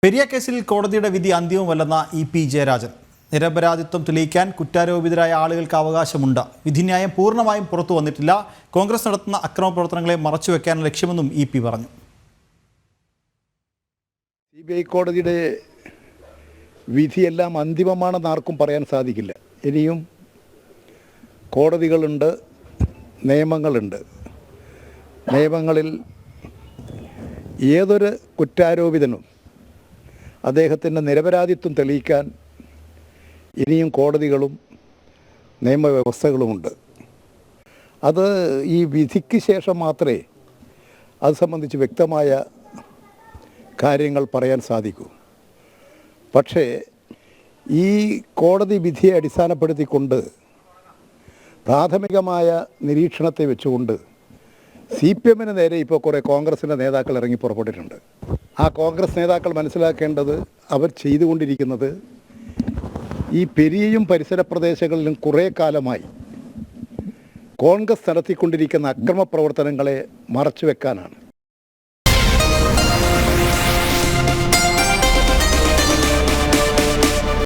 പെരിയ കേസിൽ കോടതിയുടെ വിധി അന്തിമമല്ലെന്ന ഇ.പി. ജയരാജൻ. നിരപരാധിത്വം തെളിയിക്കാൻ കുറ്റാരോപിതരായ ആളുകൾക്ക് അവകാശമുണ്ട്. വിധിന്യായം പൂർണ്ണമായും പുറത്തു വന്നിട്ടില്ല. കോൺഗ്രസ് നടത്തുന്ന അക്രമ പ്രവർത്തനങ്ങളെ മറച്ചുവെക്കാനുള്ള ലക്ഷ്യമെന്നും ഇ.പി. പറഞ്ഞു. CBI കോടതിയുടെ വിധിയെല്ലാം അന്തിമമാണെന്ന് ആർക്കും പറയാൻ സാധിക്കില്ല. ഇനിയും കോടതികളുണ്ട്, നിയമങ്ങളുണ്ട്. നിയമങ്ങളിൽ ഏതൊരു കുറ്റാരോപിതനും അദ്ദേഹത്തിൻ്റെ നിരപരാധിത്വം തെളിയിക്കാൻ ഇനിയും കോടതികളും നിയമവ്യവസ്ഥകളുമുണ്ട്. അത് ഈ വിധിക്ക് ശേഷം മാത്രമേ അത് സംബന്ധിച്ച് വ്യക്തമായ കാര്യങ്ങൾ പറയാൻ സാധിക്കൂ. പക്ഷേ ഈ കോടതി വിധിയെ അടിസ്ഥാനപ്പെടുത്തിക്കൊണ്ട് പ്രാഥമികമായ നിരീക്ഷണത്തെ വെച്ചുകൊണ്ട് CPM നേരെ ഇപ്പോൾ കുറേ കോൺഗ്രസിൻ്റെ നേതാക്കൾ ഇറങ്ങി പുറപ്പെട്ടിട്ടുണ്ട്. ആ കോൺഗ്രസ് നേതാക്കൾ മനസ്സിലാക്കേണ്ടത് അവർ ചെയ്തുകൊണ്ടിരിക്കുന്നത് ഈ പെരിയയും പരിസര പ്രദേശങ്ങളിലും കുറേ കാലമായി കോൺഗ്രസ് നടത്തിക്കൊണ്ടിരിക്കുന്ന അക്രമ പ്രവർത്തനങ്ങളെ മറച്ചുവെക്കാനാണ്.